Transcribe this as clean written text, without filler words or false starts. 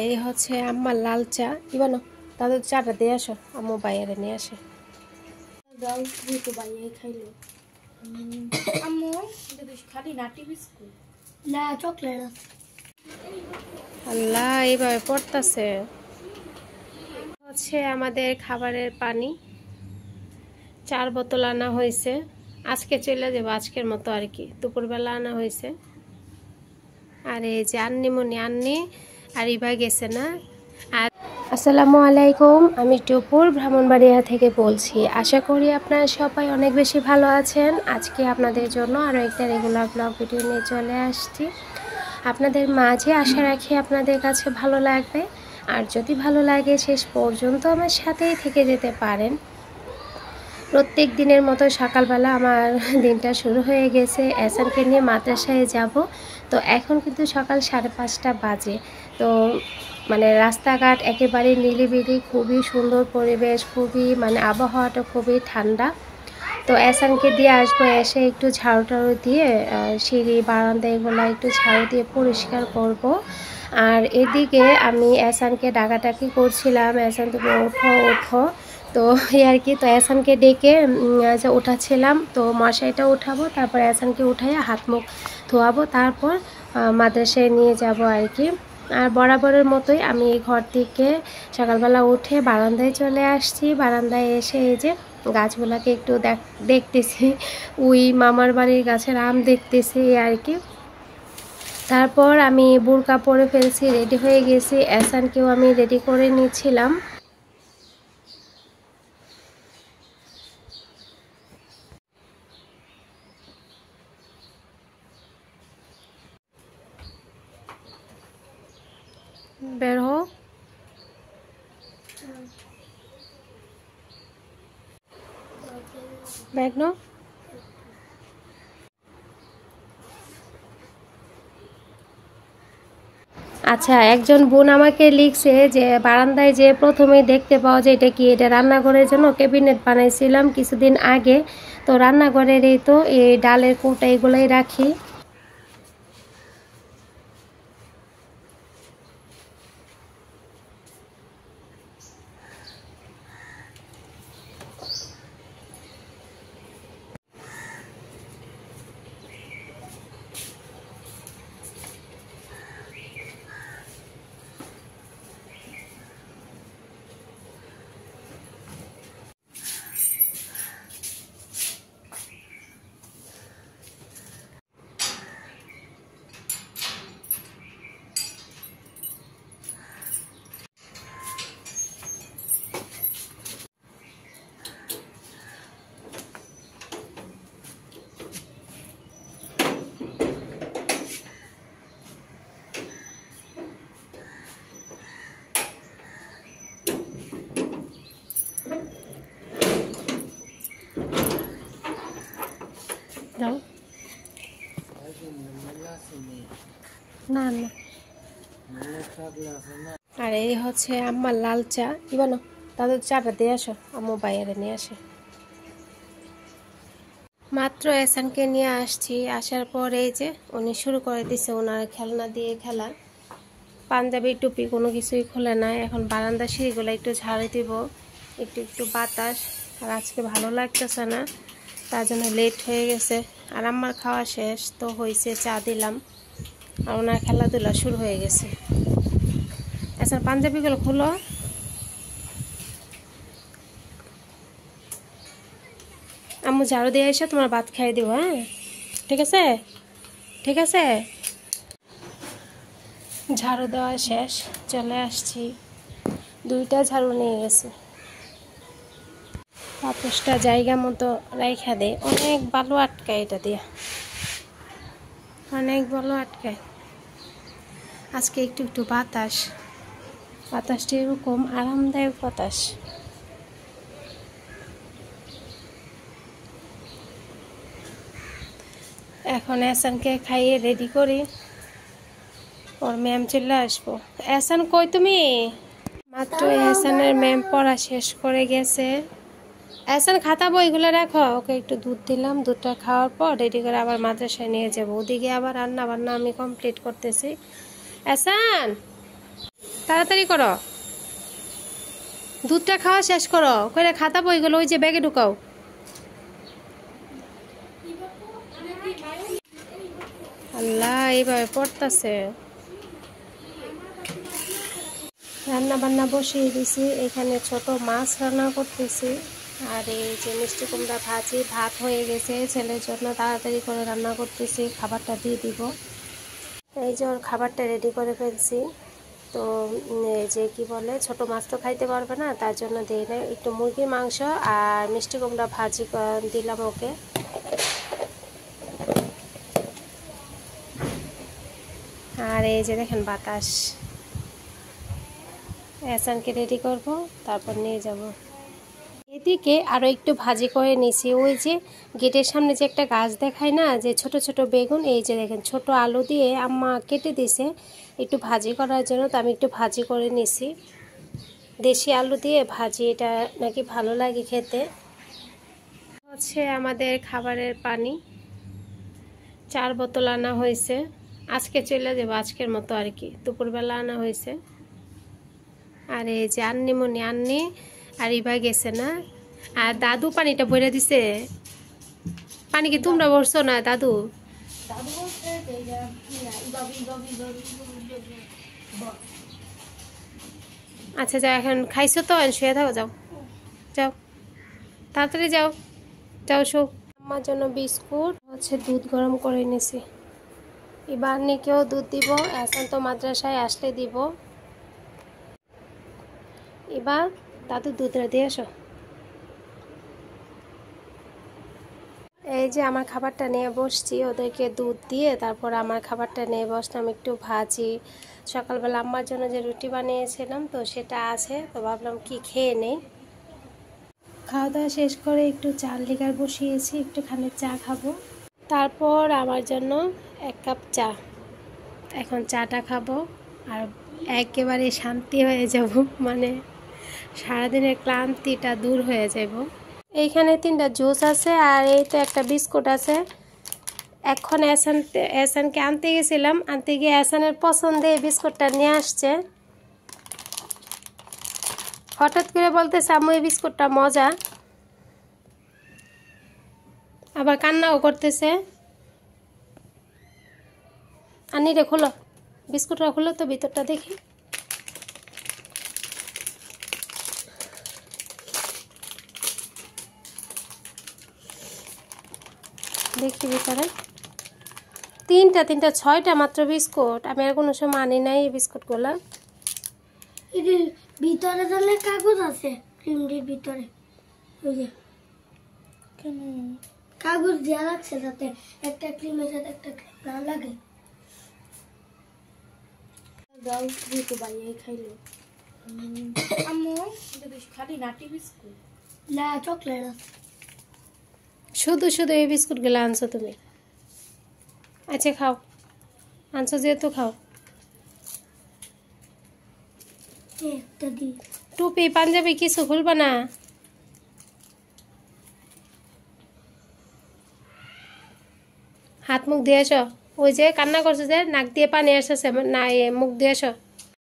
এই হচ্ছে আম্মার লাল চা ইবানো তাদের চাটা দিয়ে আসো আম্মু বাইরে নিয়ে আসে দাও তো বাইরে খাইলো আম্মু এটা তো খালি নাটি বিস্কুট না চকলেট আল্লাহ এইভাবে পড়তাছে হচ্ছে আমাদের খাবারের পানি 4 বোতল আনা হয়েছে আজকে চলে যাবো আজকের মতো আর কি দুপুরবেলা আনা হয়েছে আর এই যে আন্নিমনি আন্নি আর ইবা গেছে না আর আসসালামু আলাইকুম আমি টুপুর ব্রাহ্মণবাড়িয়া থেকে বলছি আশা করি আপনারা সবাই অনেক বেশি ভালো আছেন আজকে আপনাদের জন্য আরও একটা রেগুলার ব্লগ ভিডিও নিয়ে চলে আসছি আপনাদের মাঝে আশা রাখি আপনাদের কাছে ভালো লাগবে আর যদি ভালো লাগে শেষ পর্যন্ত আমার সাথেই থেকে যেতে পারেন প্রত্যেক দিনের মতো সকালবেলা আমার দিনটা শুরু হয়ে গেছে এসানকে নিয়ে মাদ্রাসায় যাব তো এখন কিন্তু সকাল 5:30 বাজে তো মানে রাস্তাঘাট একেবারে নিরিবিলি খুবই সুন্দর পরিবেশ খুবই মানে আবহাওয়াটা খুবই ঠান্ডা তো এসানকে দিয়ে আসবো এসে একটু ঝাড়ু টাড়ু দিয়ে সিঁড়ি বারান্দা এগুলো একটু ঝাড়ু দিয়ে পরিষ্কার করব আর এদিকে আমি এসানকে ডাকাডাকি করছিলাম এসান তুমি ওঠো ওঠো তো এই আর কি তো এসানকে ডেকে উঠাচ্ছিলাম তো মশাইটা উঠাবো তারপর এসানকে উঠাইয়া হাত মুখ ধোয়াবো তারপর মাদ্রাসায় নিয়ে যাব আর কি আর বরাবরের মতোই আমি এই ঘর থেকে সকালবেলা উঠে বারান্দায় চলে আসছি বারান্দায় এসে এই যে গাছগুলোকে একটু দেখতেছি ওই মামার বাড়ির গাছের আম দেখতেছি আর কি তারপর আমি বুরকা পরে ফেলছি রেডি হয়ে গেছি এসানকেও আমি রেডি করে নিচ্ছিলাম বের হো ব্যাগ নো আচ্ছা একজন বোন আমাকে লিখছে যে বারান্দায় যে প্রথমেই দেখতে পাওয়া যায় এটা কি এটা রান্নাঘরের জন্য ক্যাবিনেট বানাইছিলাম কিছুদিন আগে তো রান্নাঘরের এই তো এই ডালের কৌটা এগুলোই রাখি দাও না না আর এই হচ্ছে আম্মার লাল চা ইবানো তাদের চাটা দিয়ে আসো আম্মু বাইরে নিয়ে আসে মাত্র এসানকে নিয়ে আসছি আসার পর এই যে উনি শুরু করে দিছে ওনার খেলনা দিয়ে খেলা পাঞ্জাবি টুপি কোনো কিছুই খোলে না এখন বারান্দা সিঁড়িগুলো একটু ঝাড়ে দিব একটু একটু বাতাস আর আজকে ভালো লাগতেছে না তার জন্য লেট হয়ে গেছে আর আমার খাওয়া শেষ তো হয়েছে চা দিলাম আর ওনার খেলাধুলা শুরু হয়ে গেছে আচ্ছা পাঞ্জাবিগুলো খুলো আম্মু ঝাড়ু দিয়ে এসে তোমার ভাত খাইয়ে দিব হ্যাঁ ঠিক আছে ঠিক আছে ঝাড়ু দেওয়া শেষ চলে আসছি 2টা ঝাড়ু নিয়ে গেছে পাপোশটা জায়গা মতো রাইখা দেয় অনেক ভালো আটকায় এটা দিয়ে অনেক ভালো আটকায় আজকে একটু একটু বাতাসটা এরকম আরামদায়ক বাতাস এখন এসানকে খাইয়ে রেডি করি ওর ম্যাম চলে আসবো এসান কই তুমি মাত্র এসানের ম্যাম পড়া শেষ করে গেছে এসান খাতা বইগুলো রাখো ওকে একটু দুধ দিলাম দুধটা খাওয়ার পর রেডি করে আবার মাদ্রাসায় নিয়ে যাবো ওদিকে আবার রান্না বান্না আমি কমপ্লিট করতেছি এসান তাড়াতাড়ি করো, দুধটা খাওয়া শেষ করো, করে খাতা বইগুলো ওই যে ব্যাগে ঢুকাও। আল্লাহ, এইভাবে পড়তাছে। রান্না বান্না বসিয়ে দিছি, এখানে ছোট মাছ রান্না করতেছি। আর এই যে মিষ্টি কুমড়া ভাজি, ভাত হয়ে গেছে, ছেলের জন্য তাড়াতাড়ি করে রান্না করতেছি, খাবারটা দিয়ে দিব। এই যে ওর খাবারটা রেডি করে ফেলছি। তো এই যে কি বলে, ছোট মাছ তো খাইতে পারবে না, তার জন্য দিই না, একটু মুরগির মাংস আর মিষ্টি কুমড়া ভাজি দিলাম ওকে। আর এই যে দেখেন বাতাস, এসানকে রেডি করব, তারপর নিয়ে যাব। এদিকে আরও একটু ভাজি করে নিয়েছি। ওই যে গেটের সামনে যে একটা গাছ দেখায় না, যে ছোট ছোট বেগুন, এই যে দেখেন ছোট আলু দিয়ে আম্মা কেটে দিয়েছে একটু ভাজি করার জন্য। তো আমি একটু ভাজি করে নিছি, দেশি আলু দিয়ে ভাজি, এটা নাকি ভালো লাগে খেতে। হচ্ছে আমাদের খাবারের পানি 4 বোতল আনা হয়েছে, আজকে চলে যাবো, আজকের মতো আর কি, দুপুরবেলা আনা হয়েছে। আর এই যে আন্নিমনি আন্নি আর ইভা গেছে না, আর দাদু পানিটা ভরে দিছে। পানি কি তোমরা ভরছো না দাদু? আচ্ছা যাও, এখন খাইছো তো, শুয়ে থাকো, যাও যাও, তাড়াতাড়ি যাও, যাও শো। আমার জন্য বিস্কুট হচ্ছে, দুধ গরম করে নিছি। এবার নিকেও দুধ দিব, এখন তো মাদ্রাসায় আসলে দিব। এবার দাদু দুধটা দিয়ে আসো। এই যে আমার খাবারটা নিয়ে বসছি, ওদেরকে দুধ দিয়ে তারপর আমার খাবারটা নিয়ে বসলাম, একটু ভাজি। সকালবেলা আম্মার জন্য যে রুটি বানিয়েছিলাম, তো সেটা আছে, তো ভাবলাম কি খেয়ে নেই। খাওয়া দাওয়া শেষ করে একটু চাল লিগার বসিয়েছি, একটুখানি চা খাবো। তারপর আমার জন্য 1 কাপ চা, এখন চাটা খাবো আর একেবারে শান্তি হয়ে যাব, মানে সারাদিনের ক্লান্তিটা দূর হয়ে যাব। এইখানে 3টা জুস আছে, আর এই তো একটা বিস্কুট আছে। এখন এসানকে আনতে গেছিলাম, আনতে গিয়ে এসানের পছন্দে এই বিস্কুটটা নিয়ে আসছে। হঠাৎ করে বলতেছে আম্মু এই বিস্কুটটা মজা, আবার কান্নাও করতেছে। আনি রে খোলো, বিস্কুটটা খোলো তো, ভিতরটা দেখি। দেখি ভিতরে 3টা 6টা মাত্র বিস্কুট। আমি আর কোনো সময় আনি নাই এই বিস্কুটগুলো। এর ভিতরে তাহলে কাগজ আছে, ক্রিমটির ভিতরে ওই যে কেন কাগজ দেওয়া লাগছে, যাতে একটা ক্রিমের সাথে একটা ক্রিম না লাগে। দাও দিতে বাইরে খাইলো। আম্মু এটা বেশ খালি নাটি বিস্কুট না, চকলেট আছে। শুধু শুধু এই বিস্কুটগুলো আনছো তুমি? আচ্ছা খাও, আনছো যেহেতু খাও। একটা দি, টুপি পাঞ্জাবি কিছু খুলবা না? হাত মুখ দিয়ে আসো, ওই যে কান্না করছে যে নাক দিয়ে পানি আসছে না, মুখ দিয়ে আসো।